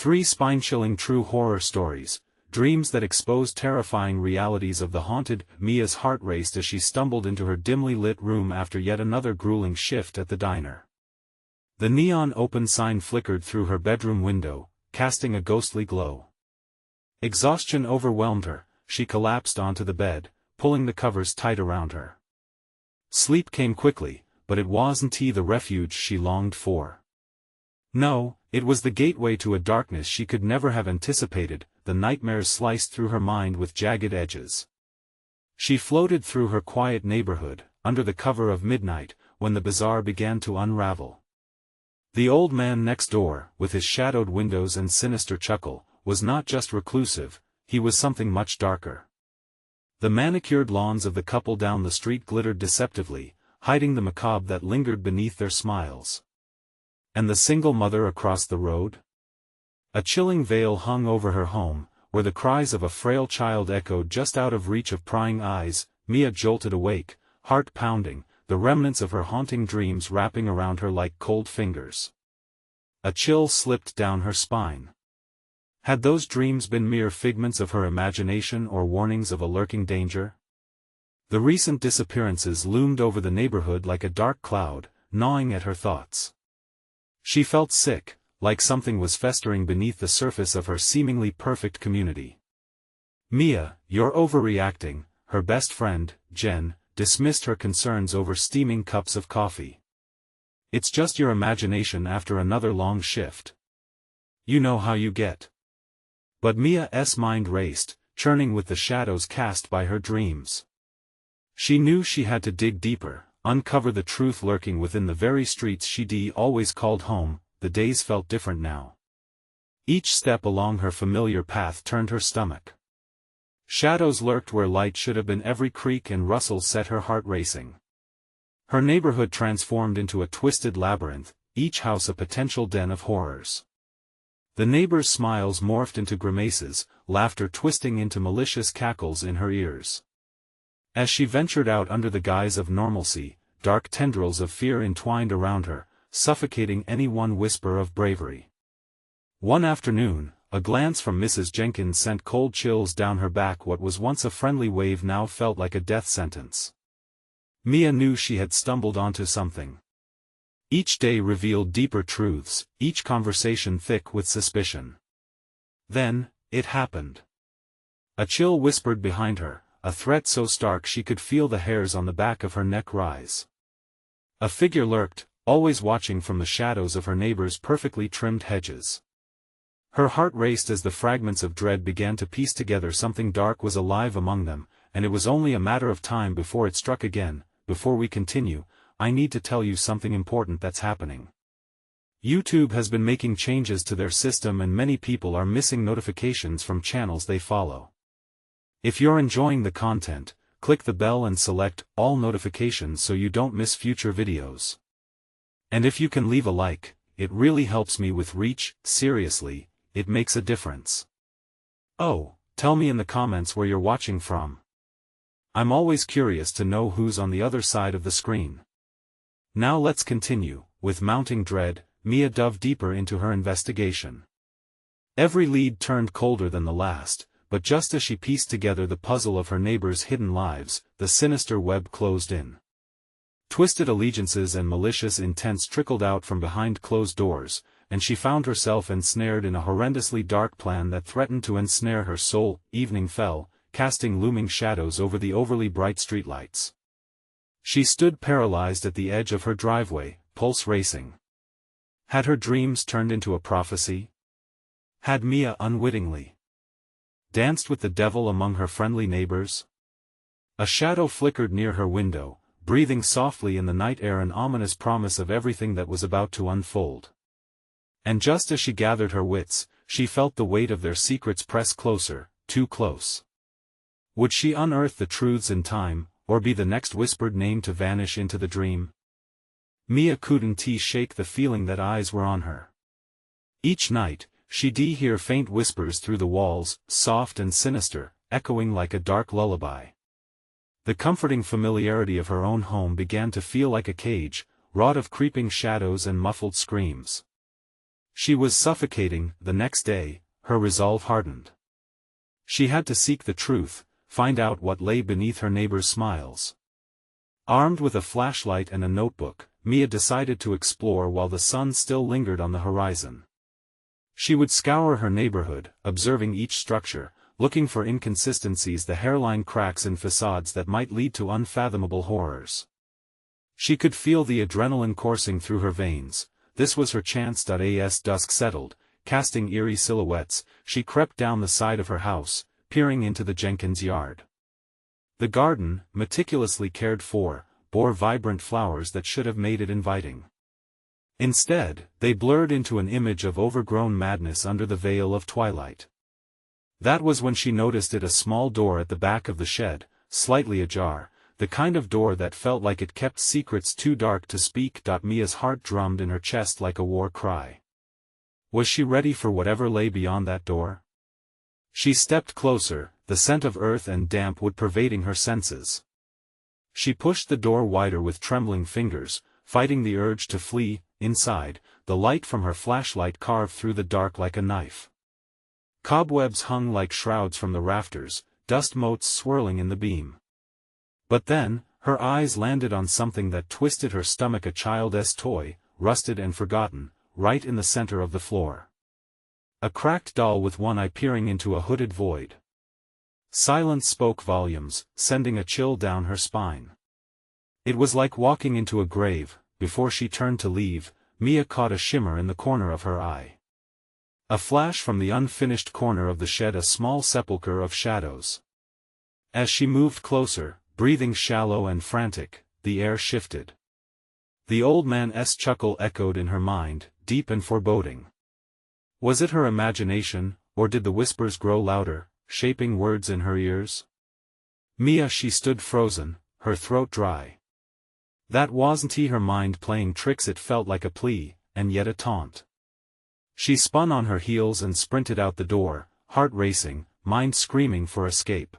3 spine-chilling true horror stories, dreams that expose terrifying realities of the haunted. Mia's heart raced as she stumbled into her dimly lit room after yet another grueling shift at the diner. The neon open sign flickered through her bedroom window, casting a ghostly glow. Exhaustion overwhelmed her. She collapsed onto the bed, pulling the covers tight around her. Sleep came quickly, but it wasn't the refuge she longed for. No, it was the gateway to a darkness she could never have anticipated. The nightmares sliced through her mind with jagged edges. She floated through her quiet neighborhood, under the cover of midnight, when the bazaar began to unravel. The old man next door, with his shadowed windows and sinister chuckle, was not just reclusive, he was something much darker. The manicured lawns of the couple down the street glittered deceptively, hiding the macabre that lingered beneath their smiles. And the single mother across the road? A chilling veil hung over her home, where the cries of a frail child echoed just out of reach of prying eyes. Mia jolted awake, heart pounding, the remnants of her haunting dreams wrapping around her like cold fingers. A chill slipped down her spine. Had those dreams been mere figments of her imagination or warnings of a lurking danger? The recent disappearances loomed over the neighborhood like a dark cloud, gnawing at her thoughts. She felt sick, like something was festering beneath the surface of her seemingly perfect community. "Mia, you're overreacting," her best friend, Jen, dismissed her concerns over steaming cups of coffee. "It's just your imagination after another long shift. You know how you get." But Mia's mind raced, churning with the shadows cast by her dreams. She knew she had to dig deeper, uncover the truth lurking within the very streets she'd always called home. The days felt different now. Each step along her familiar path turned her stomach. Shadows lurked where light should have been. Every creak and rustle set her heart racing. Her neighborhood transformed into a twisted labyrinth, each house a potential den of horrors. The neighbors' smiles morphed into grimaces, laughter twisting into malicious cackles in her ears. As she ventured out under the guise of normalcy, dark tendrils of fear entwined around her, suffocating any one whisper of bravery. One afternoon, a glance from Mrs. Jenkins sent cold chills down her back. What was once a friendly wave now felt like a death sentence. Mia knew she had stumbled onto something. Each day revealed deeper truths, each conversation thick with suspicion. Then, it happened. A chill whispered behind her, a threat so stark she could feel the hairs on the back of her neck rise. A figure lurked, always watching from the shadows of her neighbor's perfectly trimmed hedges. Her heart raced as the fragments of dread began to piece together. Something dark was alive among them, and it was only a matter of time before it struck again. Before we continue, I need to tell you something important that's happening. YouTube has been making changes to their system and many people are missing notifications from channels they follow. If you're enjoying the content, click the bell and select all notifications so you don't miss future videos. And if you can leave a like, it really helps me with reach. Seriously, it makes a difference. Oh, tell me in the comments where you're watching from. I'm always curious to know who's on the other side of the screen. Now let's continue. With mounting dread, Mia dove deeper into her investigation. Every lead turned colder than the last, but just as she pieced together the puzzle of her neighbors' hidden lives, the sinister web closed in. Twisted allegiances and malicious intents trickled out from behind closed doors, and she found herself ensnared in a horrendously dark plan that threatened to ensnare her soul. Evening fell, casting looming shadows over the overly bright streetlights. She stood paralyzed at the edge of her driveway, pulse racing. Had her dreams turned into a prophecy? Had Mia unwittingly danced with the devil among her friendly neighbors? A shadow flickered near her window, breathing softly in the night air, an ominous promise of everything that was about to unfold. And just as she gathered her wits, she felt the weight of their secrets press closer, too close. Would she unearth the truths in time, or be the next whispered name to vanish into the dream? Mia couldn't shake the feeling that eyes were on her. Each night, she'd hear faint whispers through the walls, soft and sinister, echoing like a dark lullaby. The comforting familiarity of her own home began to feel like a cage, wrought of creeping shadows and muffled screams. She was suffocating. The next day, her resolve hardened. She had to seek the truth, find out what lay beneath her neighbor's smiles. Armed with a flashlight and a notebook, Mia decided to explore while the sun still lingered on the horizon. She would scour her neighborhood, observing each structure, looking for inconsistencies, the hairline cracks in facades that might lead to unfathomable horrors. She could feel the adrenaline coursing through her veins. This was her chance. As dusk settled, casting eerie silhouettes, she crept down the side of her house, peering into the Jenkins yard. The garden, meticulously cared for, bore vibrant flowers that should have made it inviting. Instead, they blurred into an image of overgrown madness under the veil of twilight. That was when she noticed a small door at the back of the shed, slightly ajar, the kind of door that felt like it kept secrets too dark to speak. Mia's heart drummed in her chest like a war cry. Was she ready for whatever lay beyond that door? She stepped closer, the scent of earth and damp wood pervading her senses. She pushed the door wider with trembling fingers, fighting the urge to flee. Inside, the light from her flashlight carved through the dark like a knife. Cobwebs hung like shrouds from the rafters, dust motes swirling in the beam. But then, her eyes landed on something that twisted her stomach, a child's toy, rusted and forgotten, right in the center of the floor. A cracked doll with one eye peering into a hooded void. Silence spoke volumes, sending a chill down her spine. It was like walking into a grave. Before she turned to leave, Mia caught a shimmer in the corner of her eye. A flash from the unfinished corner of the shed, a small sepulchre of shadows. As she moved closer, breathing shallow and frantic, the air shifted. The old man's chuckle echoed in her mind, deep and foreboding. Was it her imagination, or did the whispers grow louder, shaping words in her ears? Mia, she stood frozen, her throat dry. That wasn't her mind playing tricks, it felt like a plea, and yet a taunt. She spun on her heels and sprinted out the door, heart racing, mind screaming for escape.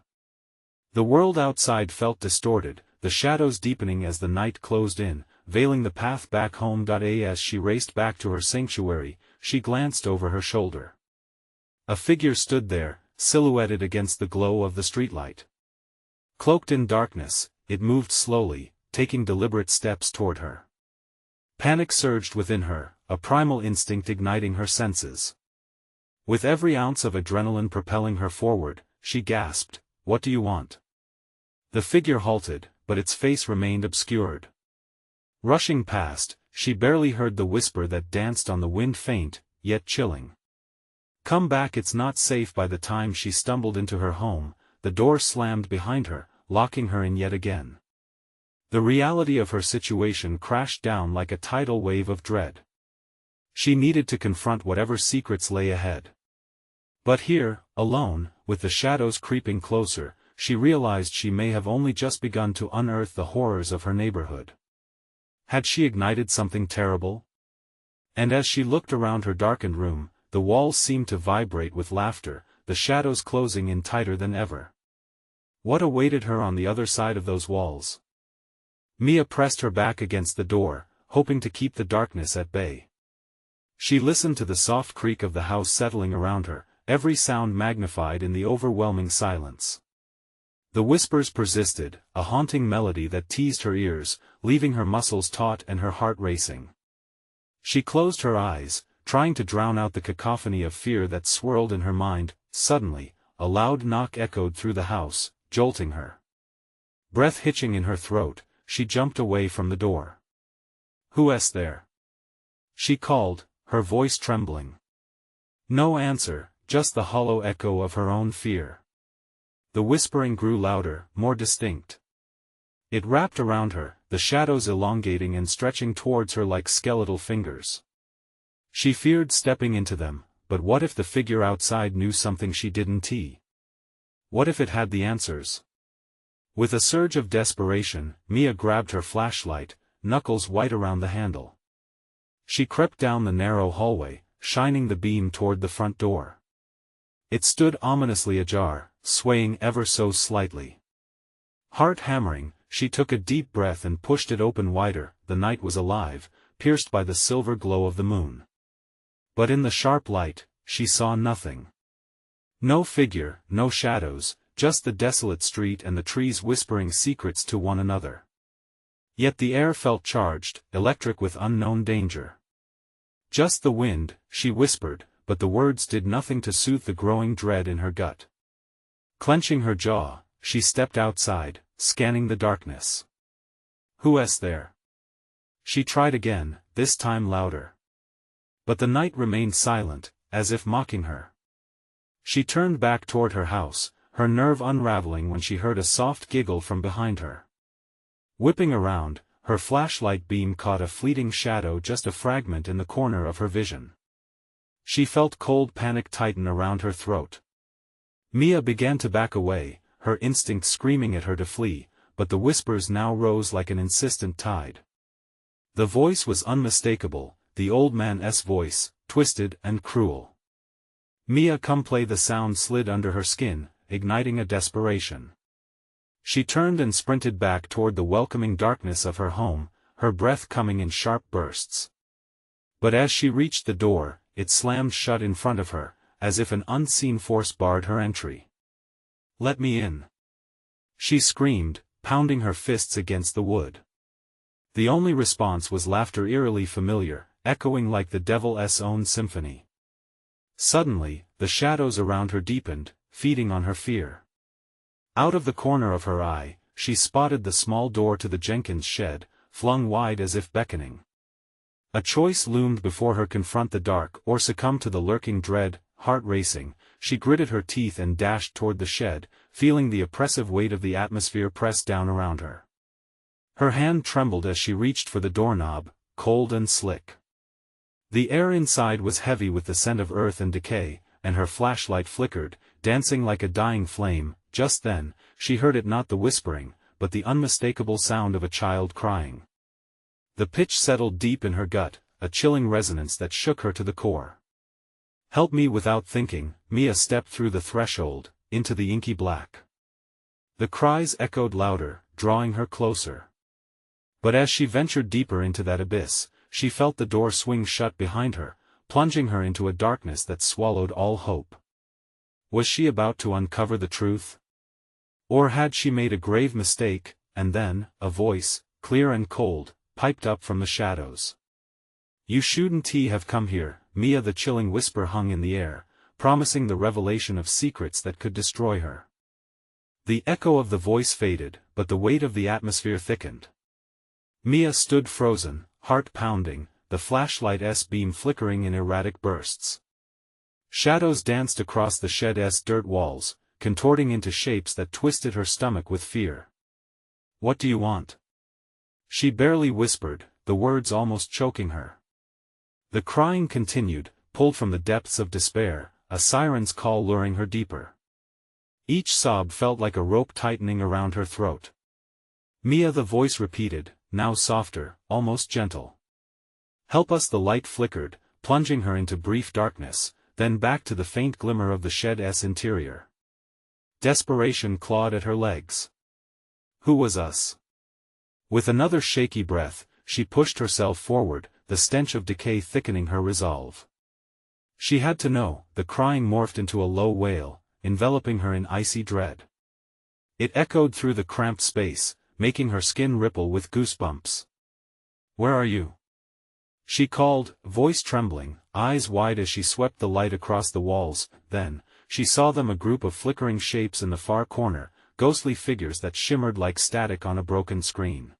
The world outside felt distorted, the shadows deepening as the night closed in, veiling the path back home. As she raced back to her sanctuary, she glanced over her shoulder. A figure stood there, silhouetted against the glow of the streetlight. Cloaked in darkness, it moved slowly, taking deliberate steps toward her. Panic surged within her, a primal instinct igniting her senses. With every ounce of adrenaline propelling her forward, she gasped, "What do you want?" The figure halted, but its face remained obscured. Rushing past, she barely heard the whisper that danced on the wind, faint, yet chilling. "Come back, it's not safe." By the time she stumbled into her home, the door slammed behind her, locking her in yet again. The reality of her situation crashed down like a tidal wave of dread. She needed to confront whatever secrets lay ahead. But here, alone, with the shadows creeping closer, she realized she may have only just begun to unearth the horrors of her neighborhood. Had she ignited something terrible? And as she looked around her darkened room, the walls seemed to vibrate with laughter, the shadows closing in tighter than ever. What awaited her on the other side of those walls? Mia pressed her back against the door, hoping to keep the darkness at bay. She listened to the soft creak of the house settling around her, every sound magnified in the overwhelming silence. The whispers persisted, a haunting melody that teased her ears, leaving her muscles taut and her heart racing. She closed her eyes, trying to drown out the cacophony of fear that swirled in her mind. Suddenly, a loud knock echoed through the house, jolting her. Breath hitching in her throat, she jumped away from the door. "Who's there?" she called, her voice trembling. No answer, just the hollow echo of her own fear. The whispering grew louder, more distinct. It wrapped around her, the shadows elongating and stretching towards her like skeletal fingers. She feared stepping into them, but what if the figure outside knew something she didn't? What if it had the answers? With a surge of desperation, Mia grabbed her flashlight, knuckles white around the handle. She crept down the narrow hallway, shining the beam toward the front door. It stood ominously ajar, swaying ever so slightly. Heart hammering, she took a deep breath and pushed it open wider. The night was alive, pierced by the silver glow of the moon. But in the sharp light, she saw nothing. No figure, no shadows, just the desolate street and the trees whispering secrets to one another. Yet the air felt charged, electric with unknown danger. "Just the wind," she whispered, but the words did nothing to soothe the growing dread in her gut. Clenching her jaw, she stepped outside, scanning the darkness. "Who's there?" She tried again, this time louder. But the night remained silent, as if mocking her. She turned back toward her house, her nerve unraveling when she heard a soft giggle from behind her. Whipping around, her flashlight beam caught a fleeting shadow, just a fragment in the corner of her vision. She felt cold panic tighten around her throat. Mia began to back away, her instinct screaming at her to flee, but the whispers now rose like an insistent tide. The voice was unmistakable, the old man's voice, twisted and cruel. "Mia, come play." The sound slid under her skin, igniting a desperation. She turned and sprinted back toward the welcoming darkness of her home, her breath coming in sharp bursts. But as she reached the door, it slammed shut in front of her, as if an unseen force barred her entry. "Let me in!" she screamed, pounding her fists against the wood. The only response was laughter eerily familiar, echoing like the devil's own symphony. Suddenly, the shadows around her deepened, feeding on her fear. Out of the corner of her eye, she spotted the small door to the Jenkins shed, flung wide as if beckoning. A choice loomed before her: confront the dark or succumb to the lurking dread. Heart racing, she gritted her teeth and dashed toward the shed, feeling the oppressive weight of the atmosphere press down around her. Her hand trembled as she reached for the doorknob, cold and slick. The air inside was heavy with the scent of earth and decay, and her flashlight flickered, dancing like a dying flame. Just then, she heard it, not the whispering, but the unmistakable sound of a child crying. The pitch settled deep in her gut, a chilling resonance that shook her to the core. "Help me!" Without thinking, Mia stepped through the threshold, into the inky black. The cries echoed louder, drawing her closer. But as she ventured deeper into that abyss, she felt the door swing shut behind her, plunging her into a darkness that swallowed all hope. Was she about to uncover the truth? Or had she made a grave mistake? And then, a voice, clear and cold, piped up from the shadows. "You shouldn't have come here, Mia." The chilling whisper hung in the air, promising the revelation of secrets that could destroy her. The echo of the voice faded, but the weight of the atmosphere thickened. Mia stood frozen, heart pounding, the flashlight's beam flickering in erratic bursts. Shadows danced across the shed's dirt walls, contorting into shapes that twisted her stomach with fear. "What do you want?" she barely whispered, the words almost choking her. The crying continued, pulled from the depths of despair, a siren's call luring her deeper. Each sob felt like a rope tightening around her throat. "Mia," the voice repeated, now softer, almost gentle. "Help us!" The light flickered, plunging her into brief darkness, then back to the faint glimmer of the shed's interior. Desperation clawed at her legs. "Who was us?" With another shaky breath, she pushed herself forward, the stench of decay thickening her resolve. She had to know. The crying morphed into a low wail, enveloping her in icy dread. It echoed through the cramped space, making her skin ripple with goosebumps. "Where are you?" she called, voice trembling, eyes wide as she swept the light across the walls. Then, she saw them, a group of flickering shapes in the far corner, ghostly figures that shimmered like static on a broken screen.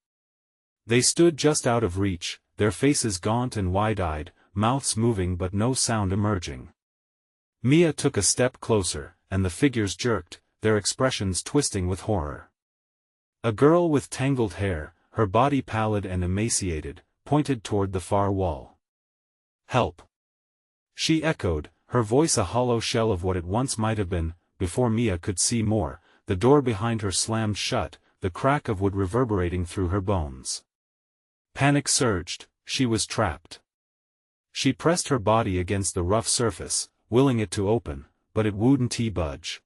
They stood just out of reach, their faces gaunt and wide-eyed, mouths moving but no sound emerging. Mia took a step closer, and the figures jerked, their expressions twisting with horror. A girl with tangled hair, her body pallid and emaciated, pointed toward the far wall. "Help!" she echoed, her voice a hollow shell of what it once might have been. Before Mia could see more, the door behind her slammed shut, the crack of wood reverberating through her bones. Panic surged, she was trapped. She pressed her body against the rough surface, willing it to open, but it wouldn't budge.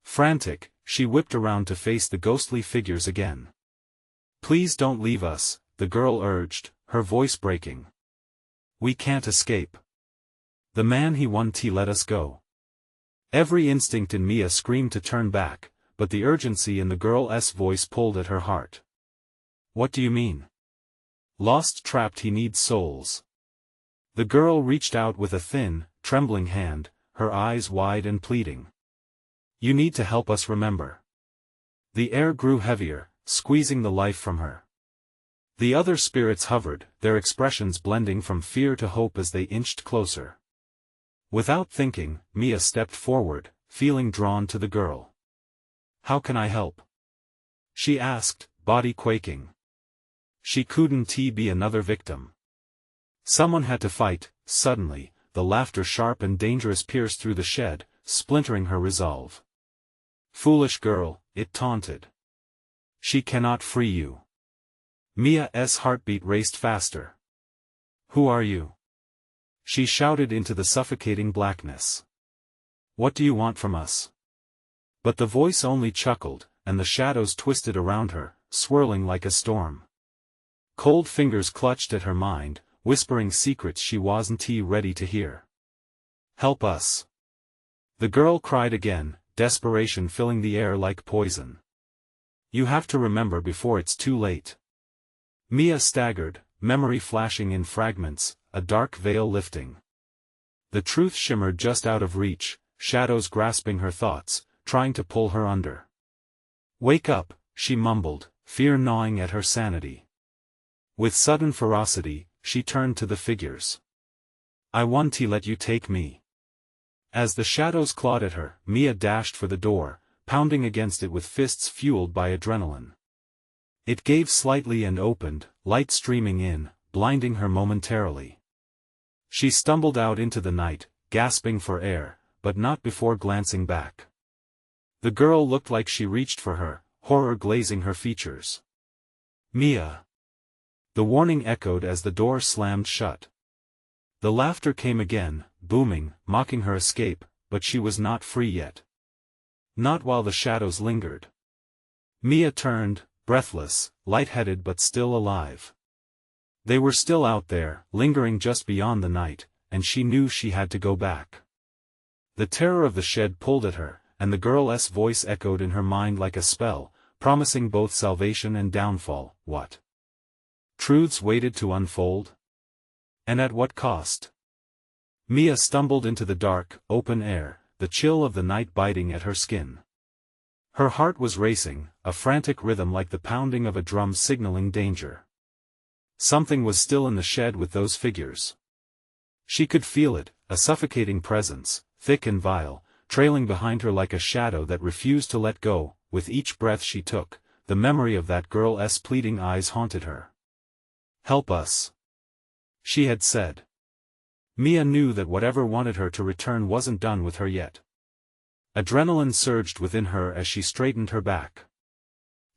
Frantic, she whipped around to face the ghostly figures again. "Please don't leave us," the girl urged, her voice breaking. "We can't escape." The man he won't let us go. Every instinct in Mia screamed to turn back, but the urgency in the girl's voice pulled at her heart. What do you mean? Lost, trapped, he needs souls. The girl reached out with a thin, trembling hand, her eyes wide and pleading. You need to help us remember. The air grew heavier, squeezing the life from her. The other spirits hovered, their expressions blending from fear to hope as they inched closer. Without thinking, Mia stepped forward, feeling drawn to the girl. How can I help? She asked, body quaking. She couldn't be another victim. Someone had to fight. Suddenly, the laughter sharp and dangerous pierced through the shed, splintering her resolve. Foolish girl, it taunted. She cannot free you. Mia's heartbeat raced faster. Who are you? She shouted into the suffocating blackness. What do you want from us? But the voice only chuckled, and the shadows twisted around her, swirling like a storm. Cold fingers clutched at her mind, whispering secrets she wasn't ready to hear. Help us. The girl cried again, desperation filling the air like poison. You have to remember before it's too late. Mia staggered, memory flashing in fragments, a dark veil lifting. The truth shimmered just out of reach, shadows grasping her thoughts, trying to pull her under. Wake up, she mumbled, fear gnawing at her sanity. With sudden ferocity, she turned to the figures. I won't let you take me. As the shadows clawed at her, Mia dashed for the door, pounding against it with fists fueled by adrenaline. It gave slightly and opened, light streaming in, blinding her momentarily. She stumbled out into the night, gasping for air, but not before glancing back. The girl looked like she reached for her, horror glazing her features. Mia! The warning echoed as the door slammed shut. The laughter came again, booming, mocking her escape, but she was not free yet. Not while the shadows lingered. Mia turned, breathless, lightheaded but still alive. They were still out there, lingering just beyond the night, and she knew she had to go back. The terror of the shed pulled at her, and the girl's voice echoed in her mind like a spell, promising both salvation and downfall. What truths waited to unfold? And at what cost? Mia stumbled into the dark, open air, the chill of the night biting at her skin. Her heart was racing, a frantic rhythm like the pounding of a drum signaling danger. Something was still in the shed with those figures. She could feel it, a suffocating presence, thick and vile, trailing behind her like a shadow that refused to let go. With each breath she took, the memory of that girl's pleading eyes haunted her. Help us, she had said. Mia knew that whatever wanted her to return wasn't done with her yet. Adrenaline surged within her as she straightened her back.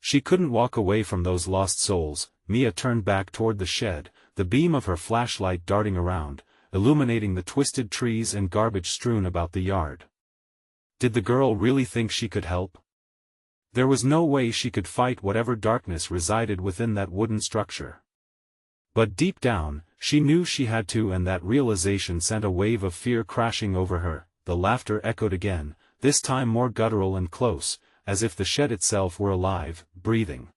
She couldn't walk away from those lost souls. Mia turned back toward the shed, the beam of her flashlight darting around, illuminating the twisted trees and garbage strewn about the yard. Did the girl really think she could help? There was no way she could fight whatever darkness resided within that wooden structure. But deep down, she knew she had to, and that realization sent a wave of fear crashing over her. The laughter echoed again, this time more guttural and close, as if the shed itself were alive, breathing.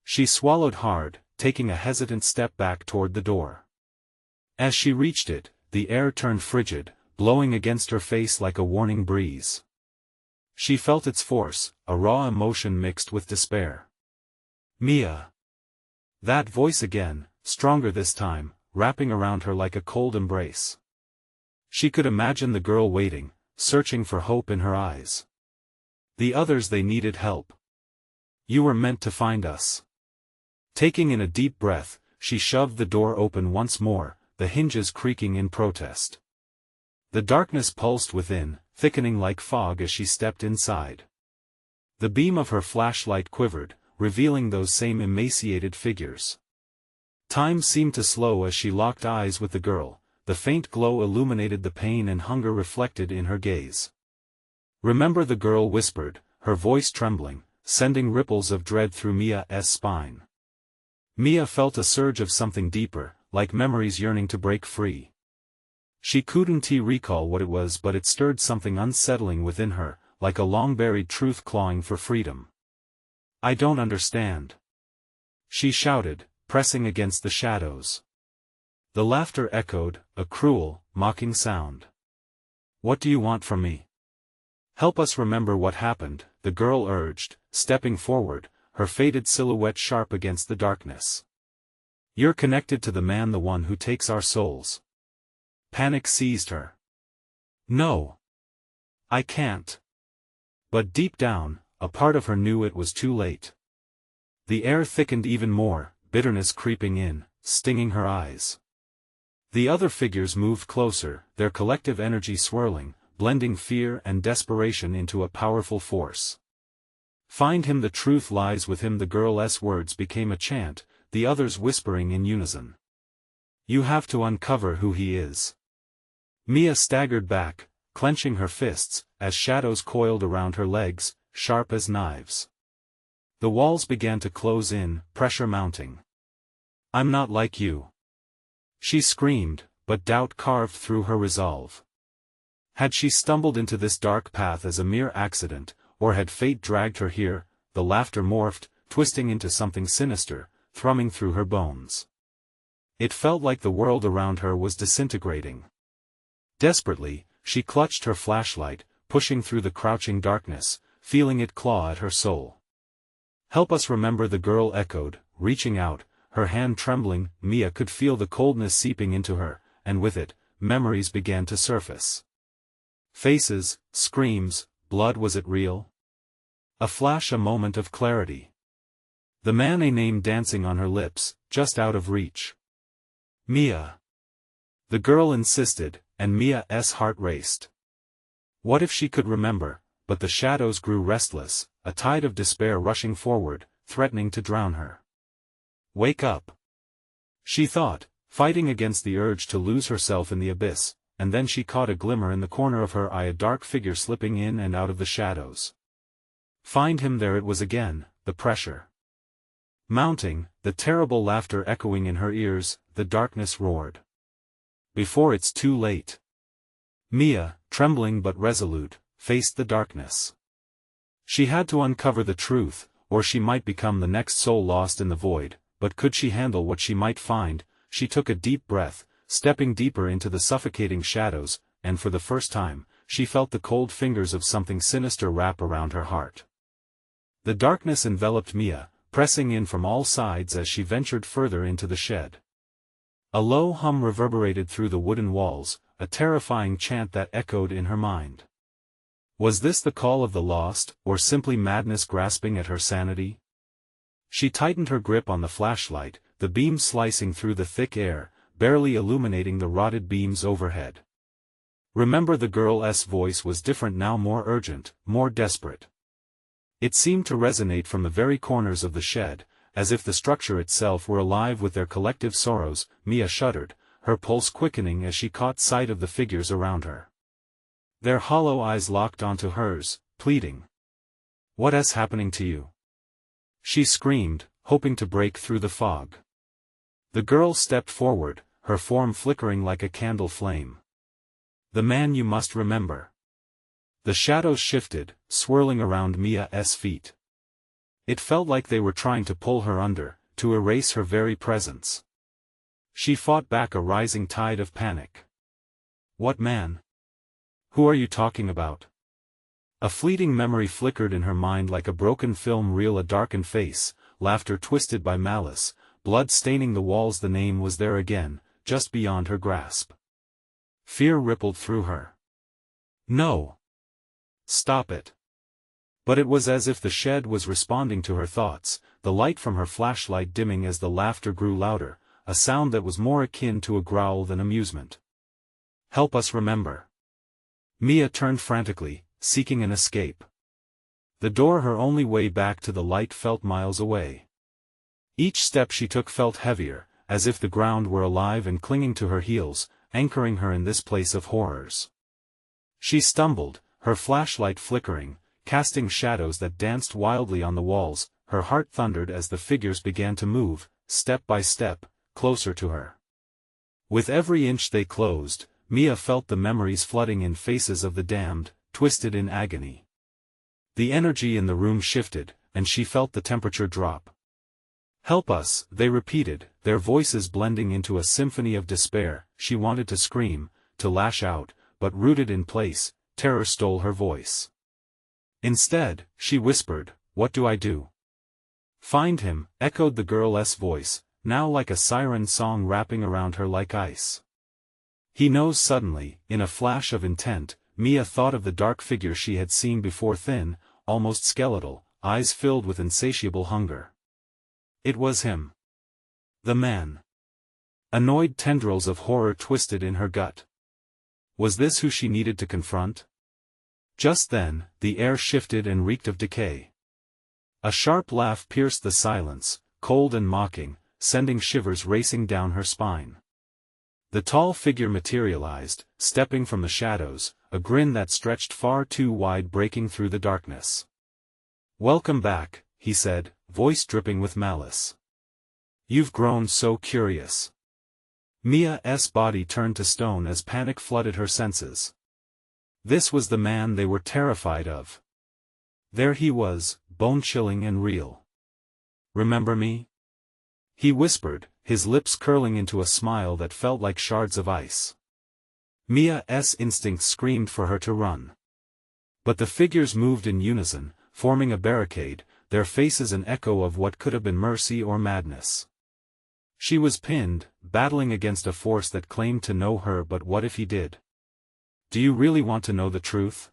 She swallowed hard, taking a hesitant step back toward the door. As she reached it, the air turned frigid, blowing against her face like a warning breeze. She felt its force, a raw emotion mixed with despair. Mia! That voice again, stronger this time, wrapping around her like a cold embrace. She could imagine the girl waiting, searching for hope in her eyes. The others, they needed help. You were meant to find us. Taking in a deep breath, she shoved the door open once more, the hinges creaking in protest. The darkness pulsed within, thickening like fog as she stepped inside. The beam of her flashlight quivered, revealing those same emaciated figures. Time seemed to slow as she locked eyes with the girl, the faint glow illuminated the pain and hunger reflected in her gaze. Remember, the girl whispered, her voice trembling, sending ripples of dread through Mia's spine. Mia felt a surge of something deeper, like memories yearning to break free. She couldn't recall what it was, but it stirred something unsettling within her, like a long-buried truth clawing for freedom. "I don't understand," she shouted, pressing against the shadows. The laughter echoed, a cruel, mocking sound. "What do you want from me?" "Help us remember what happened," the girl urged, stepping forward, her faded silhouette sharp against the darkness. "You're connected to the man, the one who takes our souls." Panic seized her. "No. I can't." But deep down, a part of her knew it was too late. The air thickened even more, bitterness creeping in, stinging her eyes. The other figures moved closer, their collective energy swirling, blending fear and desperation into a powerful force. "Find him, the truth lies with him." The girl's words became a chant, the others whispering in unison. "You have to uncover who he is." Mia staggered back, clenching her fists, as shadows coiled around her legs, sharp as knives. The walls began to close in, pressure mounting. "I'm not like you," she screamed, but doubt carved through her resolve. Had she stumbled into this dark path as a mere accident, or had fate dragged her here? The laughter morphed, twisting into something sinister, thrumming through her bones. It felt like the world around her was disintegrating. Desperately, she clutched her flashlight, pushing through the crouching darkness, feeling it claw at her soul. "Help us remember," the girl echoed, reaching out, her hand trembling. Mia could feel the coldness seeping into her, and with it, memories began to surface. Faces, screams, blood. Was it real? A flash, a moment of clarity. The man, a name dancing on her lips, just out of reach. "Mia." The girl insisted, and Mia's heart raced. What if she could remember? But the shadows grew restless, a tide of despair rushing forward, threatening to drown her. "Wake up," she thought, fighting against the urge to lose herself in the abyss, and then she caught a glimmer in the corner of her eye, a dark figure slipping in and out of the shadows. Find him, there it was again, the pressure mounting, the terrible laughter echoing in her ears. The darkness roared. "Before it's too late." Mia, trembling but resolute, faced the darkness. She had to uncover the truth, or she might become the next soul lost in the void. But could she handle what she might find? She took a deep breath, stepping deeper into the suffocating shadows, and for the first time, she felt the cold fingers of something sinister wrap around her heart. The darkness enveloped Mia, pressing in from all sides as she ventured further into the shed. A low hum reverberated through the wooden walls, a terrifying chant that echoed in her mind. Was this the call of the lost, or simply madness grasping at her sanity? She tightened her grip on the flashlight, the beam slicing through the thick air, barely illuminating the rotted beams overhead. "Remember." The girl's voice was different now, more urgent, more desperate. It seemed to resonate from the very corners of the shed, as if the structure itself were alive with their collective sorrows. Mia shuddered, her pulse quickening as she caught sight of the figures around her. Their hollow eyes locked onto hers, pleading. "What is happening to you?" she screamed, hoping to break through the fog. The girl stepped forward, her form flickering like a candle flame. "The man you must remember." The shadows shifted, swirling around Mia's feet. It felt like they were trying to pull her under, to erase her very presence. She fought back a rising tide of panic. "What man? Who are you talking about?" A fleeting memory flickered in her mind like a broken film reel, a darkened face, laughter twisted by malice, blood staining the walls. The name was there again, just beyond her grasp. Fear rippled through her. "No. Stop it." But it was as if the shed was responding to her thoughts, the light from her flashlight dimming as the laughter grew louder, a sound that was more akin to a growl than amusement. "Help us remember." Mia turned frantically, seeking an escape. The door, her only way back to the light, felt miles away. Each step she took felt heavier, as if the ground were alive and clinging to her heels, anchoring her in this place of horrors. She stumbled, her flashlight flickering, casting shadows that danced wildly on the walls. Her heart thundered as the figures began to move, step by step, closer to her. With every inch they closed, Mia felt the memories flooding in faces of the damned, twisted in agony. The energy in the room shifted, and she felt the temperature drop. "Help us," they repeated, their voices blending into a symphony of despair. She wanted to scream, to lash out, but rooted in place, terror stole her voice. Instead, she whispered, "What do I do?" "Find him," echoed the girl's voice, now like a siren song wrapping around her like ice. "He knows." Suddenly, in a flash of intent, Mia thought of the dark figure she had seen before, thin, almost skeletal, eyes filled with insatiable hunger. It was him. The man. Annoyed tendrils of horror twisted in her gut. Was this who she needed to confront? Just then, the air shifted and reeked of decay. A sharp laugh pierced the silence, cold and mocking, sending shivers racing down her spine. The tall figure materialized, stepping from the shadows, a grin that stretched far too wide breaking through the darkness. "Welcome back," he said, voice dripping with malice. "You've grown so curious." Mia's body turned to stone as panic flooded her senses. This was the man they were terrified of. There he was, bone-chilling and real. "Remember me?" he whispered, his lips curling into a smile that felt like shards of ice. Mia's instincts screamed for her to run. But the figures moved in unison, forming a barricade, their faces an echo of what could have been mercy or madness. She was pinned, battling against a force that claimed to know her. But what if he did? "Do you really want to know the truth?"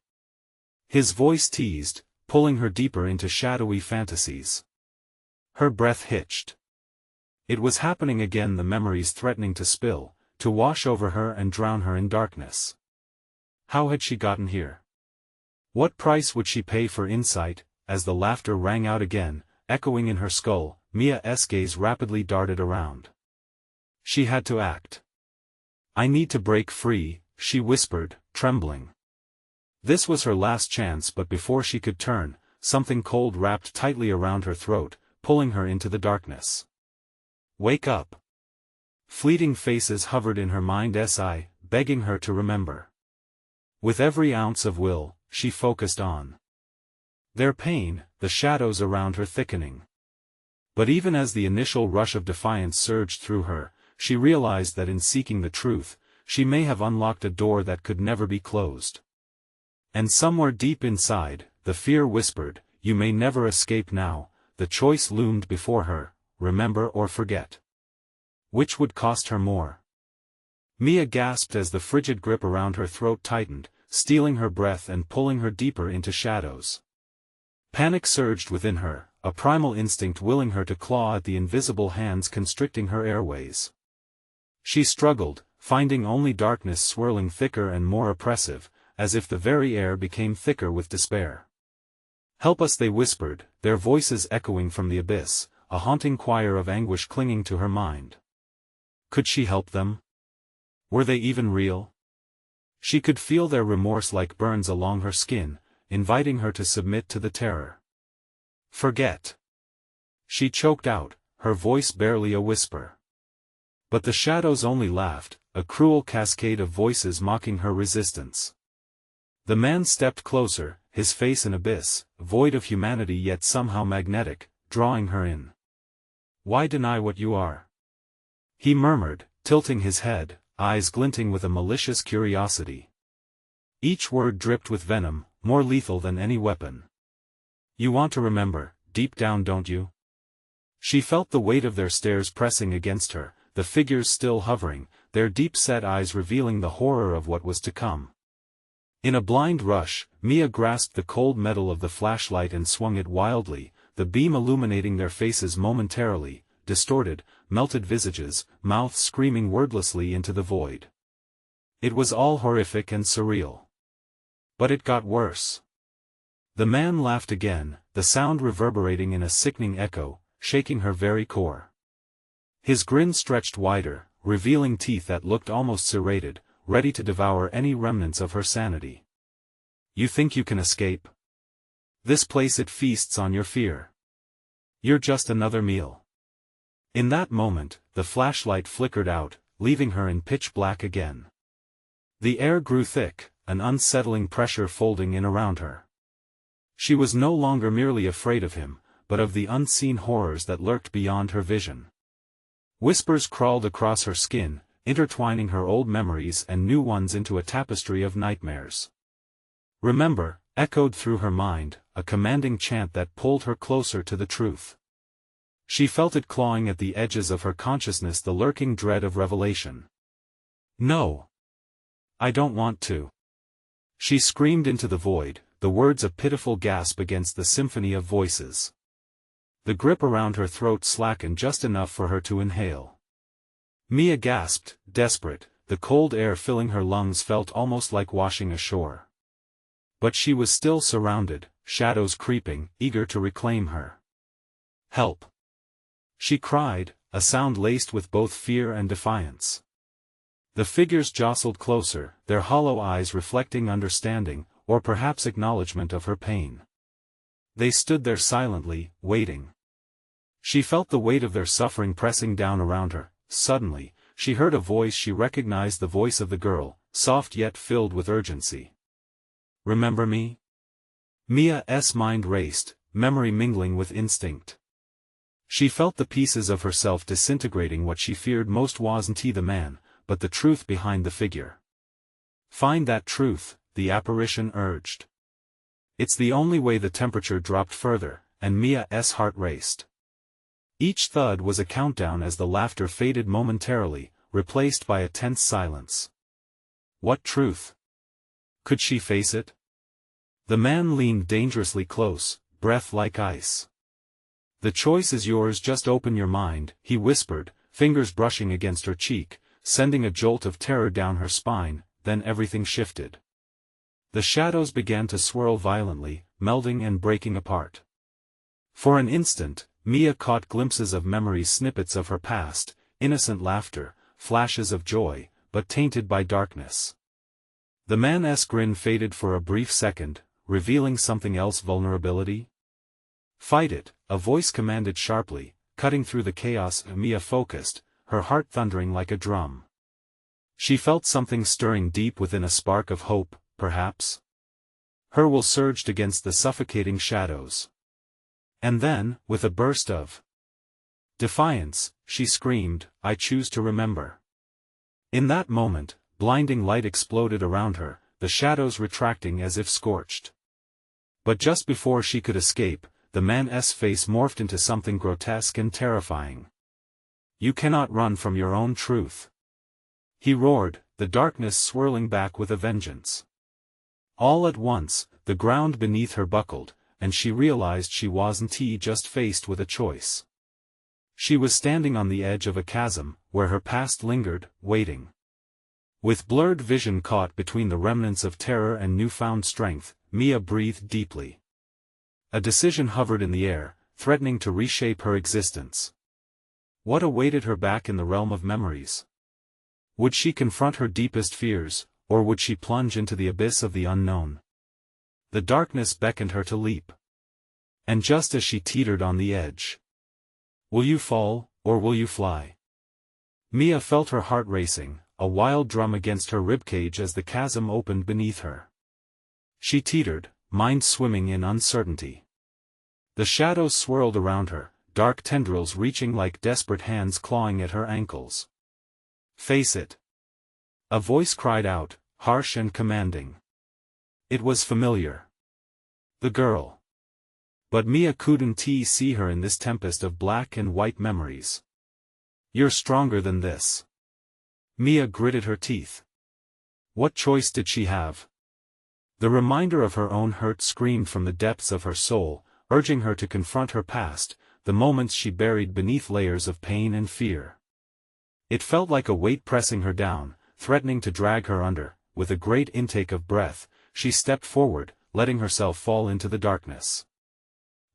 his voice teased, pulling her deeper into shadowy fantasies. Her breath hitched. It was happening again, the memories threatening to spill, to wash over her and drown her in darkness. How had she gotten here? What price would she pay for insight? As the laughter rang out again, echoing in her skull, Mia's gaze rapidly darted around. She had to act. "I need to break free," she whispered, trembling. This was her last chance, but before she could turn, something cold wrapped tightly around her throat, pulling her into the darkness. "Wake up." Fleeting faces hovered in her mind's eye, begging her to remember. With every ounce of will, she focused on their pain, the shadows around her thickening. But even as the initial rush of defiance surged through her, she realized that in seeking the truth, she may have unlocked a door that could never be closed. And somewhere deep inside, the fear whispered, "You may never escape now." The choice loomed before her, remember or forget. Which would cost her more? Mia gasped as the frigid grip around her throat tightened, stealing her breath and pulling her deeper into shadows. Panic surged within her, a primal instinct willing her to claw at the invisible hands constricting her airways. She struggled, finding only darkness swirling thicker and more oppressive, as if the very air became thicker with despair. "Help us," they whispered, their voices echoing from the abyss, a haunting choir of anguish clinging to her mind. Could she help them? Were they even real? She could feel their remorse like burns along her skin, inviting her to submit to the terror. "Forget." she choked out, her voice barely a whisper. But the shadows only laughed, a cruel cascade of voices mocking her resistance. The man stepped closer, his face an abyss, void of humanity yet somehow magnetic, drawing her in. "Why deny what you are?" he murmured, tilting his head, eyes glinting with a malicious curiosity. Each word dripped with venom, more lethal than any weapon. "You want to remember, deep down, don't you?" She felt the weight of their stares pressing against her, the figures still hovering, their deep-set eyes revealing the horror of what was to come. In a blind rush, Mia grasped the cold metal of the flashlight and swung it wildly, the beam illuminating their faces momentarily, distorted, melted visages, mouths screaming wordlessly into the void. It was all horrific and surreal. But it got worse. The man laughed again, the sound reverberating in a sickening echo, shaking her very core. His grin stretched wider, revealing teeth that looked almost serrated, ready to devour any remnants of her sanity. "You think you can escape? This place, it feasts on your fear. You're just another meal." In that moment, the flashlight flickered out, leaving her in pitch black again. The air grew thick, an unsettling pressure folding in around her. She was no longer merely afraid of him, but of the unseen horrors that lurked beyond her vision. Whispers crawled across her skin, intertwining her old memories and new ones into a tapestry of nightmares. "Remember," echoed through her mind, a commanding chant that pulled her closer to the truth. She felt it clawing at the edges of her consciousness, the lurking dread of revelation. "No. I don't want to." She screamed into the void, the words a pitiful gasp against the symphony of voices. The grip around her throat slackened just enough for her to inhale. Mia gasped, desperate, the cold air filling her lungs felt almost like washing ashore. But she was still surrounded, shadows creeping, eager to reclaim her. "Help!" she cried, a sound laced with both fear and defiance. The figures jostled closer, their hollow eyes reflecting understanding, or perhaps acknowledgement of her pain. They stood there silently, waiting. She felt the weight of their suffering pressing down around her. Suddenly, she heard a voice she recognized, the voice of the girl, soft yet filled with urgency. "Remember me?" Mia's mind raced, memory mingling with instinct. She felt the pieces of herself disintegrating. What she feared most wasn't he the man, but the truth behind the figure. "Find that truth," the apparition urged. "It's the only way." The temperature dropped further, and Mia's heart raced. Each thud was a countdown as the laughter faded momentarily, replaced by a tense silence. What truth? Could she face it? The man leaned dangerously close, breath like ice. "The choice is yours, just open your mind," he whispered, fingers brushing against her cheek, sending a jolt of terror down her spine. Then everything shifted. The shadows began to swirl violently, melding and breaking apart. For an instant, Mia caught glimpses of memories, snippets of her past, innocent laughter, flashes of joy, but tainted by darkness. The man's grin faded for a brief second, revealing something else: vulnerability. "Fight it," a voice commanded sharply, cutting through the chaos. Mia focused, her heart thundering like a drum. She felt something stirring deep within, a spark of hope, perhaps. Her will surged against the suffocating shadows. And then, with a burst of defiance, she screamed, "I choose to remember." In that moment, blinding light exploded around her, the shadows retracting as if scorched. But just before she could escape, the man's face morphed into something grotesque and terrifying. "You cannot run from your own truth," he roared, the darkness swirling back with a vengeance. All at once, the ground beneath her buckled, and she realized she wasn't just faced with a choice. She was standing on the edge of a chasm, where her past lingered, waiting. With blurred vision caught between the remnants of terror and newfound strength, Mia breathed deeply. A decision hovered in the air, threatening to reshape her existence. What awaited her back in the realm of memories? Would she confront her deepest fears, or would she plunge into the abyss of the unknown? The darkness beckoned her to leap. And just as she teetered on the edge, "Will you fall, or will you fly?" Mia felt her heart racing, a wild drum against her ribcage as the chasm opened beneath her. She teetered, mind swimming in uncertainty. The shadows swirled around her, dark tendrils reaching like desperate hands clawing at her ankles. "Face it!" a voice cried out, harsh and commanding. It was familiar. The girl. But Mia couldn't see her in this tempest of black and white memories. "You're stronger than this." Mia gritted her teeth. What choice did she have? The reminder of her own hurt screamed from the depths of her soul, urging her to confront her past, the moments she buried beneath layers of pain and fear. It felt like a weight pressing her down, threatening to drag her under. With a great intake of breath, she stepped forward, letting herself fall into the darkness.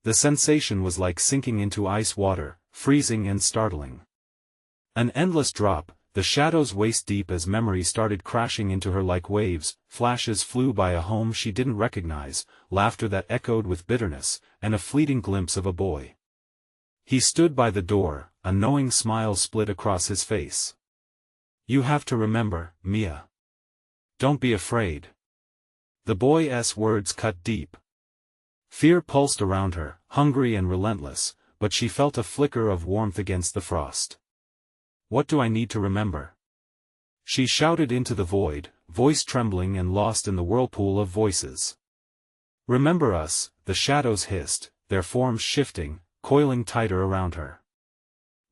The sensation was like sinking into ice water, freezing and startling. An endless drop, the shadows waist-deep as memory started crashing into her like waves. Flashes flew by, a home she didn't recognize, laughter that echoed with bitterness, and a fleeting glimpse of a boy. He stood by the door, a knowing smile split across his face. "You have to remember, Mia. Don't be afraid. The boy's words cut deep. Fear pulsed around her, hungry and relentless, but she felt a flicker of warmth against the frost. What do I need to remember? She shouted into the void, voice trembling and lost in the whirlpool of voices. Remember us, the shadows hissed, their forms shifting, coiling tighter around her.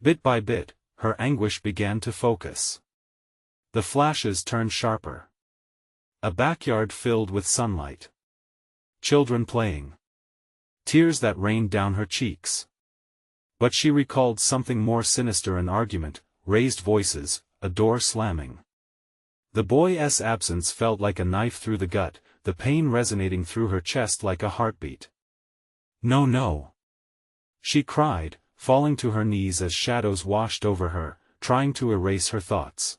Bit by bit, her anguish began to focus. The flashes turned sharper. A backyard filled with sunlight. Children playing. Tears that rained down her cheeks. But she recalled something more sinister: an argument, raised voices, a door slamming. The boy's absence felt like a knife through the gut, the pain resonating through her chest like a heartbeat. No, no! She cried, falling to her knees as shadows washed over her, trying to erase her thoughts.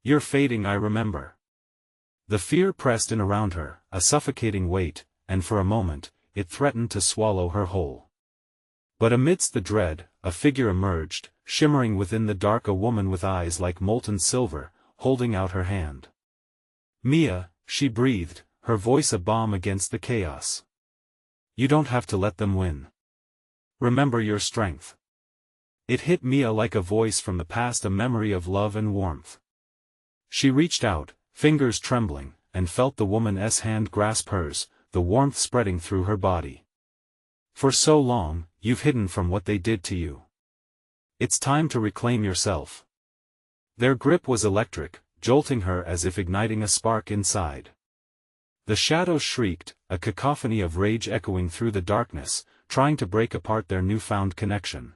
You're fading, I remember. The fear pressed in around her, a suffocating weight, and for a moment, it threatened to swallow her whole. But amidst the dread, a figure emerged, shimmering within the dark, a woman with eyes like molten silver, holding out her hand. Mia, she breathed, her voice a bomb against the chaos. You don't have to let them win. Remember your strength. It hit Mia like a voice from the past, a memory of love and warmth. She reached out, fingers trembling, and felt the woman's hand grasp hers, the warmth spreading through her body. For so long, you've hidden from what they did to you. It's time to reclaim yourself. Their grip was electric, jolting her as if igniting a spark inside. The shadows shrieked, a cacophony of rage echoing through the darkness, trying to break apart their newfound connection.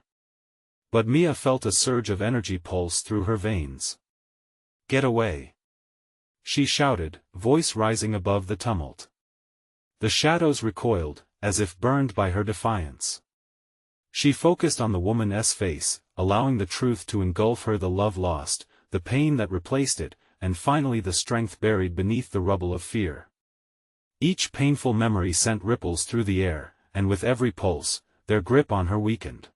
But Mia felt a surge of energy pulse through her veins. Get away! She shouted, voice rising above the tumult. The shadows recoiled, as if burned by her defiance. She focused on the woman's face, allowing the truth to engulf her: the love lost, the pain that replaced it, and finally the strength buried beneath the rubble of fear. Each painful memory sent ripples through the air, and with every pulse, their grip on her weakened.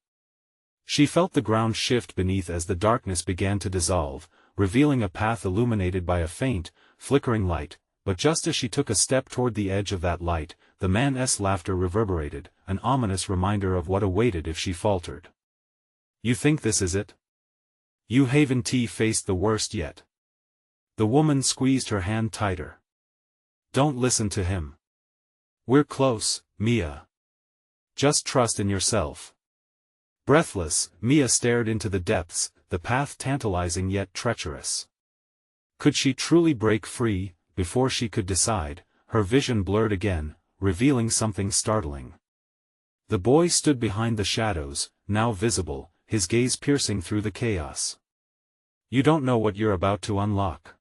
She felt the ground shift beneath as the darkness began to dissolve, revealing a path illuminated by a faint, flickering light, but just as she took a step toward the edge of that light, the man's laughter reverberated, an ominous reminder of what awaited if she faltered. You think this is it? You haven't faced the worst yet. The woman squeezed her hand tighter. Don't listen to him. We're close, Mia. Just trust in yourself. Breathless, Mia stared into the depths, the path tantalizing yet treacherous. Could she truly break free? Before she could decide, her vision blurred again, revealing something startling. The boy stood behind the shadows, now visible, his gaze piercing through the chaos. You don't know what you're about to unlock.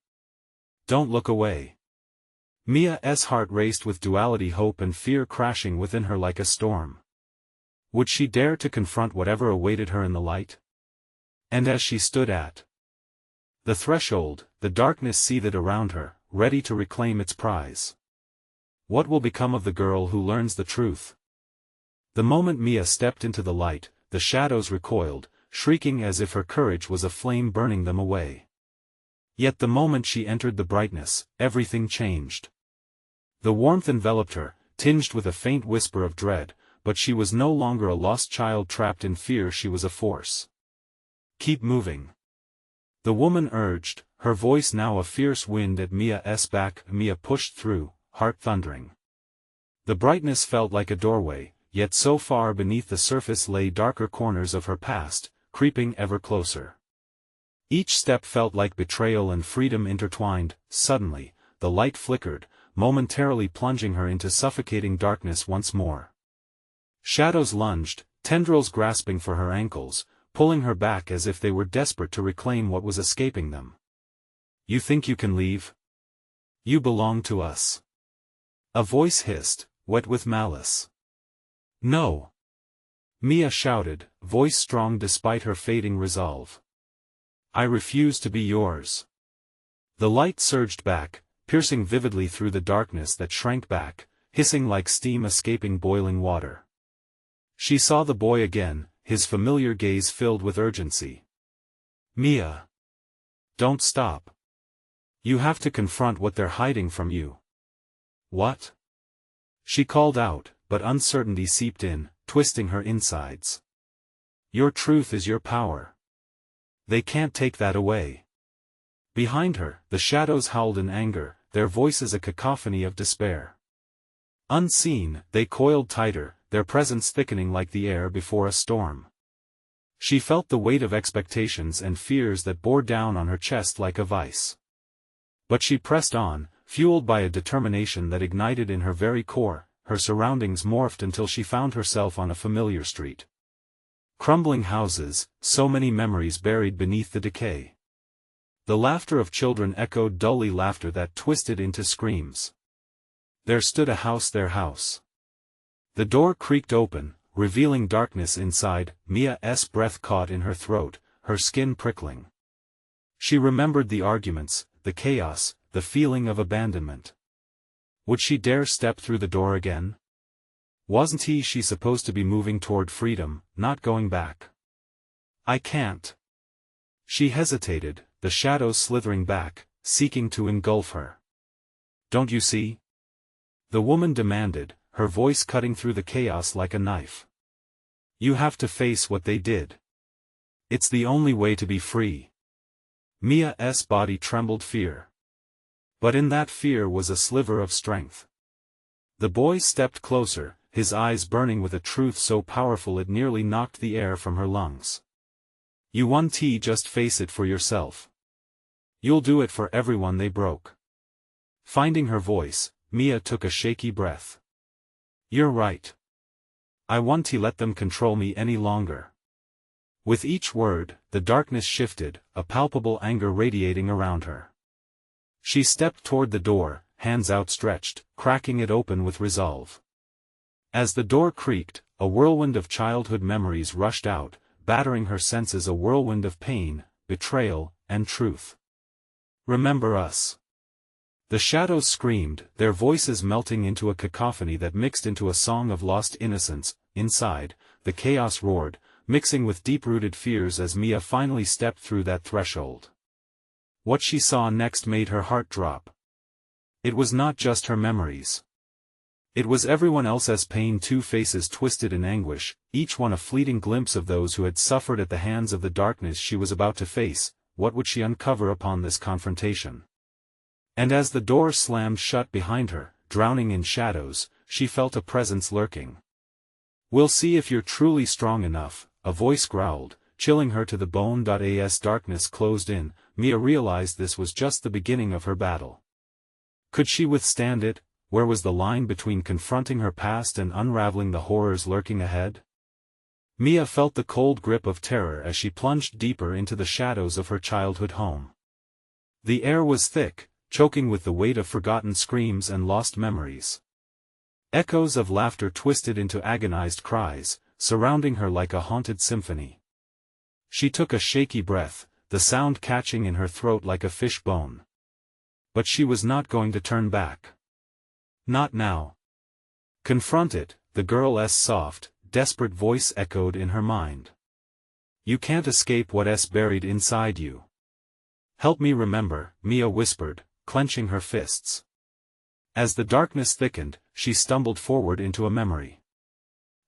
Don't look away. Mia's heart raced with duality, hope and fear crashing within her like a storm. Would she dare to confront whatever awaited her in the light? And as she stood at the threshold, the darkness seethed around her, ready to reclaim its prize. What will become of the girl who learns the truth? The moment Mia stepped into the light, the shadows recoiled, shrieking as if her courage was a flame burning them away. Yet the moment she entered the brightness, everything changed. The warmth enveloped her, tinged with a faint whisper of dread, but she was no longer a lost child trapped in fear. She was a force. Keep moving. The woman urged, her voice now a fierce wind at Mia's back. Mia pushed through, heart thundering. The brightness felt like a doorway, yet so far beneath the surface lay darker corners of her past, creeping ever closer. Each step felt like betrayal and freedom intertwined. Suddenly, the light flickered, momentarily plunging her into suffocating darkness once more. Shadows lunged, tendrils grasping for her ankles, pulling her back as if they were desperate to reclaim what was escaping them. You think you can leave? You belong to us. A voice hissed, wet with malice. No. Mia shouted, voice strong despite her fading resolve. I refuse to be yours. The light surged back, piercing vividly through the darkness that shrank back, hissing like steam escaping boiling water. She saw the boy again, his familiar gaze filled with urgency. Mia. Don't stop. You have to confront what they're hiding from you. What? She called out, but uncertainty seeped in, twisting her insides. Your truth is your power. They can't take that away. Behind her, the shadows howled in anger, their voices a cacophony of despair. Unseen, they coiled tighter, their presence thickening like the air before a storm. She felt the weight of expectations and fears that bore down on her chest like a vice. But she pressed on, fueled by a determination that ignited in her very core. Her surroundings morphed until she found herself on a familiar street. Crumbling houses, so many memories buried beneath the decay. The laughter of children echoed dully, laughter that twisted into screams. There stood a house, their house. The door creaked open, revealing darkness inside. Mia's breath caught in her throat, her skin prickling. She remembered the arguments, the chaos, the feeling of abandonment. Would she dare step through the door again? Wasn't she supposed to be moving toward freedom, not going back? I can't. She hesitated, the shadows slithering back, seeking to engulf her. Don't you see? The woman demanded, her voice cutting through the chaos like a knife. You have to face what they did. It's the only way to be free. Mia's body trembled fear. But in that fear was a sliver of strength. The boy stepped closer, his eyes burning with a truth so powerful it nearly knocked the air from her lungs. You won't just face it for yourself. You'll do it for everyone they broke. Finding her voice, Mia took a shaky breath. You're right. I won't let them control me any longer. With each word, the darkness shifted, a palpable anger radiating around her. She stepped toward the door, hands outstretched, cracking it open with resolve. As the door creaked, a whirlwind of childhood memories rushed out, battering her senses, a whirlwind of pain, betrayal, and truth. Remember us. The shadows screamed, their voices melting into a cacophony that mixed into a song of lost innocence. Inside, the chaos roared, mixing with deep-rooted fears as Mia finally stepped through that threshold. What she saw next made her heart drop. It was not just her memories. It was everyone else's pain, two faces twisted in anguish, each one a fleeting glimpse of those who had suffered at the hands of the darkness she was about to face. What would she uncover upon this confrontation? And as the door slammed shut behind her, drowning in shadows, she felt a presence lurking. We'll see if you're truly strong enough, a voice growled, chilling her to the bone. As darkness closed in, Mia realized this was just the beginning of her battle. Could she withstand it? Where was the line between confronting her past and unraveling the horrors lurking ahead? Mia felt the cold grip of terror as she plunged deeper into the shadows of her childhood home. The air was thick, choking with the weight of forgotten screams and lost memories. Echoes of laughter twisted into agonized cries, surrounding her like a haunted symphony. She took a shaky breath, the sound catching in her throat like a fish bone. But she was not going to turn back. Not now. Confront it, the girl's soft, desperate voice echoed in her mind. You can't escape what's buried inside you. Help me remember, Mia whispered, clenching her fists. As the darkness thickened, she stumbled forward into a memory.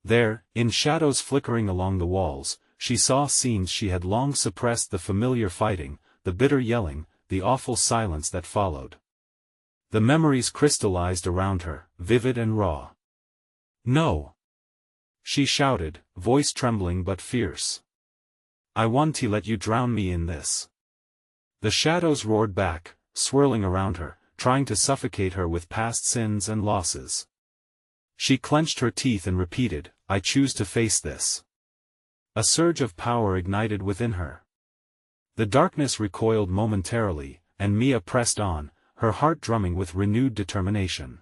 There, in shadows flickering along the walls, she saw scenes she had long suppressed, the familiar fighting, the bitter yelling, the awful silence that followed. The memories crystallized around her, vivid and raw. No! She shouted, voice trembling but fierce. I won't let you drown me in this. The shadows roared back, swirling around her, trying to suffocate her with past sins and losses. She clenched her teeth and repeated, I choose to face this. A surge of power ignited within her. The darkness recoiled momentarily, and Mia pressed on, her heart drumming with renewed determination.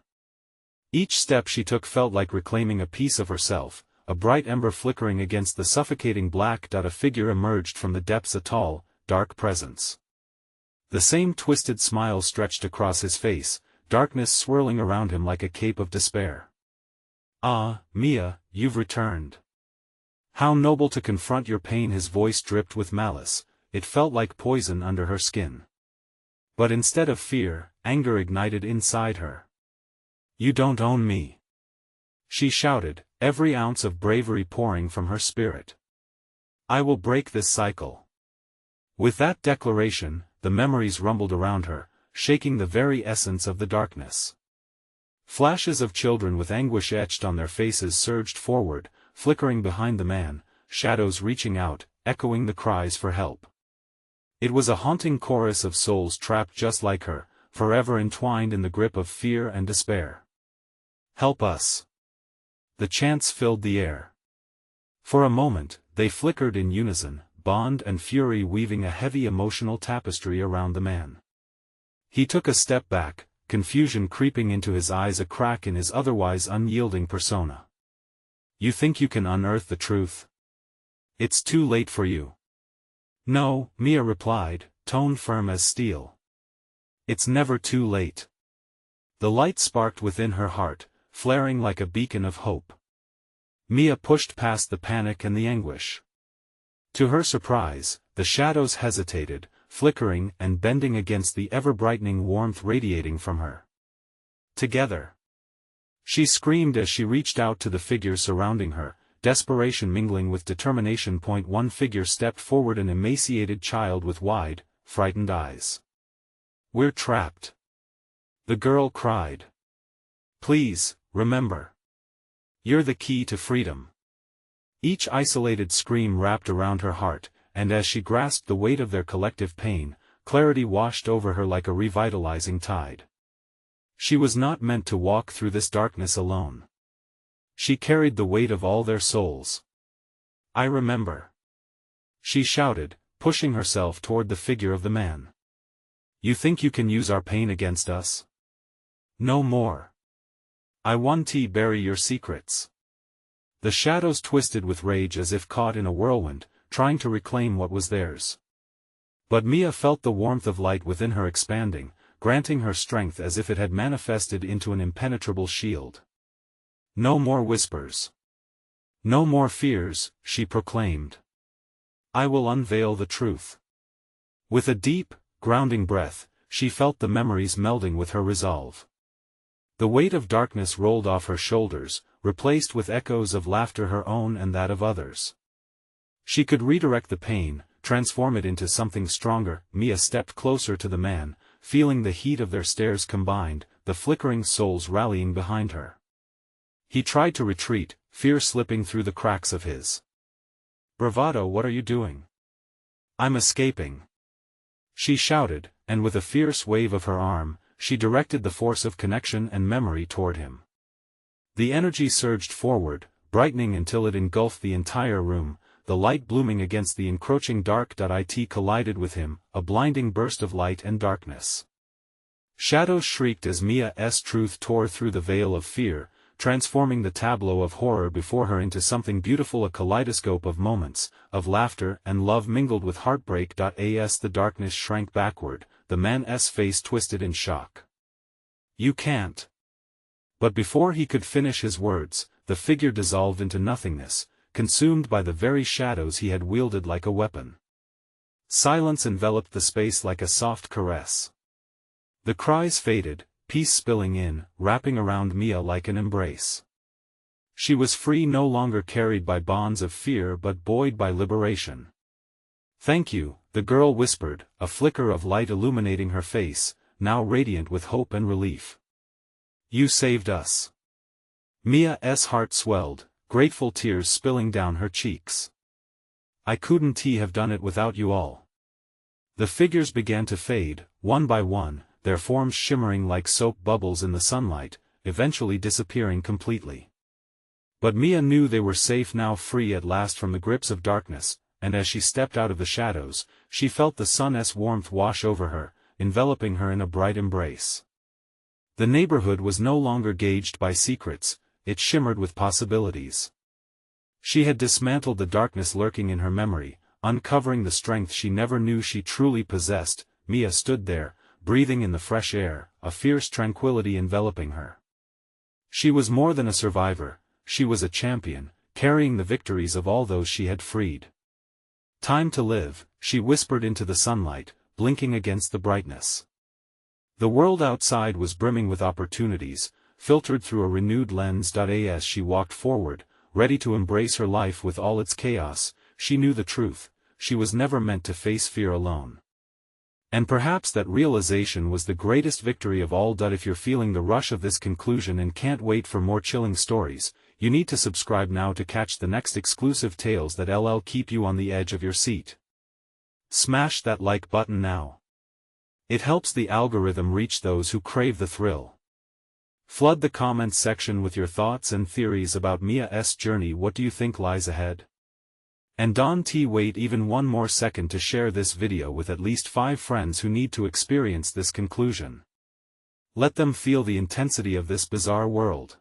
Each step she took felt like reclaiming a piece of herself, a bright ember flickering against the suffocating black. A figure emerged from the depths, a tall, dark presence. The same twisted smile stretched across his face, darkness swirling around him like a cape of despair. Ah, Mia, you've returned. How noble to confront your pain. His voice dripped with malice, it felt like poison under her skin. But instead of fear, anger ignited inside her. "You don't own me!" she shouted, every ounce of bravery pouring from her spirit. "I will break this cycle." With that declaration, the memories rumbled around her, shaking the very essence of the darkness. Flashes of children with anguish etched on their faces surged forward, flickering behind the man, shadows reaching out, echoing the cries for help. It was a haunting chorus of souls trapped just like her, forever entwined in the grip of fear and despair. "Help us!" The chants filled the air. For a moment, they flickered in unison, bond and fury weaving a heavy emotional tapestry around the man. He took a step back, confusion creeping into his eyes, a crack in his otherwise unyielding persona. "You think you can unearth the truth? It's too late for you." "No," Mia replied, tone firm as steel. "It's never too late." The light sparked within her heart, flaring like a beacon of hope. Mia pushed past the panic and the anguish. To her surprise, the shadows hesitated, flickering and bending against the ever-brightening warmth radiating from her. "Together!" she screamed as she reached out to the figures surrounding her, desperation mingling with determination. One figure stepped forward, an emaciated child with wide, frightened eyes. "We're trapped!" the girl cried. "Please, remember. You're the key to freedom." Each isolated scream wrapped around her heart, and as she grasped the weight of their collective pain, clarity washed over her like a revitalizing tide. She was not meant to walk through this darkness alone. She carried the weight of all their souls. "I remember," she shouted, pushing herself toward the figure of the man. "You think you can use our pain against us? No more. I want to bury your secrets." The shadows twisted with rage as if caught in a whirlwind, trying to reclaim what was theirs. But Mia felt the warmth of light within her expanding, granting her strength as if it had manifested into an impenetrable shield. "No more whispers. No more fears," she proclaimed. "I will unveil the truth." With a deep, grounding breath, she felt the memories melding with her resolve. The weight of darkness rolled off her shoulders, replaced with echoes of laughter, her own and that of others. She could redirect the pain, transform it into something stronger. Mia stepped closer to the man, feeling the heat of their stares combined, the flickering souls rallying behind her. He tried to retreat, fear slipping through the cracks of his bravado. "What are you doing?" "I'm escaping," she shouted, and with a fierce wave of her arm, she directed the force of connection and memory toward him. The energy surged forward, brightening until it engulfed the entire room, the light blooming against the encroaching dark. It collided with him, a blinding burst of light and darkness. Shadows shrieked as Mia's truth tore through the veil of fear, transforming the tableau of horror before her into something beautiful, a kaleidoscope of moments, of laughter and love mingled with heartbreak. As the darkness shrank backward, the man's face twisted in shock. "You can't." But before he could finish his words, the figure dissolved into nothingness, consumed by the very shadows he had wielded like a weapon. Silence enveloped the space like a soft caress. The cries faded, peace spilling in, wrapping around Mia like an embrace. She was free, no longer carried by bonds of fear but buoyed by liberation. "Thank you," the girl whispered, a flicker of light illuminating her face, now radiant with hope and relief. "You saved us." Mia's heart swelled, grateful tears spilling down her cheeks. "I couldn't have done it without you all." The figures began to fade, one by one, their forms shimmering like soap bubbles in the sunlight, eventually disappearing completely. But Mia knew they were safe now, free at last from the grips of darkness, and as she stepped out of the shadows, she felt the sun's warmth wash over her, enveloping her in a bright embrace. The neighborhood was no longer gauged by secrets, it shimmered with possibilities. She had dismantled the darkness lurking in her memory, uncovering the strength she never knew she truly possessed. Mia stood there, breathing in the fresh air, a fierce tranquility enveloping her. She was more than a survivor, she was a champion, carrying the victories of all those she had freed. "Time to live," she whispered into the sunlight, blinking against the brightness. The world outside was brimming with opportunities, filtered through a renewed lens. As she walked forward, ready to embrace her life with all its chaos, she knew the truth: she was never meant to face fear alone. And perhaps that realization was the greatest victory of all. If you're feeling the rush of this conclusion and can't wait for more chilling stories, you need to subscribe now to catch the next exclusive tales that'll keep you on the edge of your seat. Smash that like button now. It helps the algorithm reach those who crave the thrill. Flood the comments section with your thoughts and theories about Mia's journey. What do you think lies ahead? And don't wait even one more second to share this video with at least 5 friends who need to experience this conclusion. Let them feel the intensity of this bizarre world.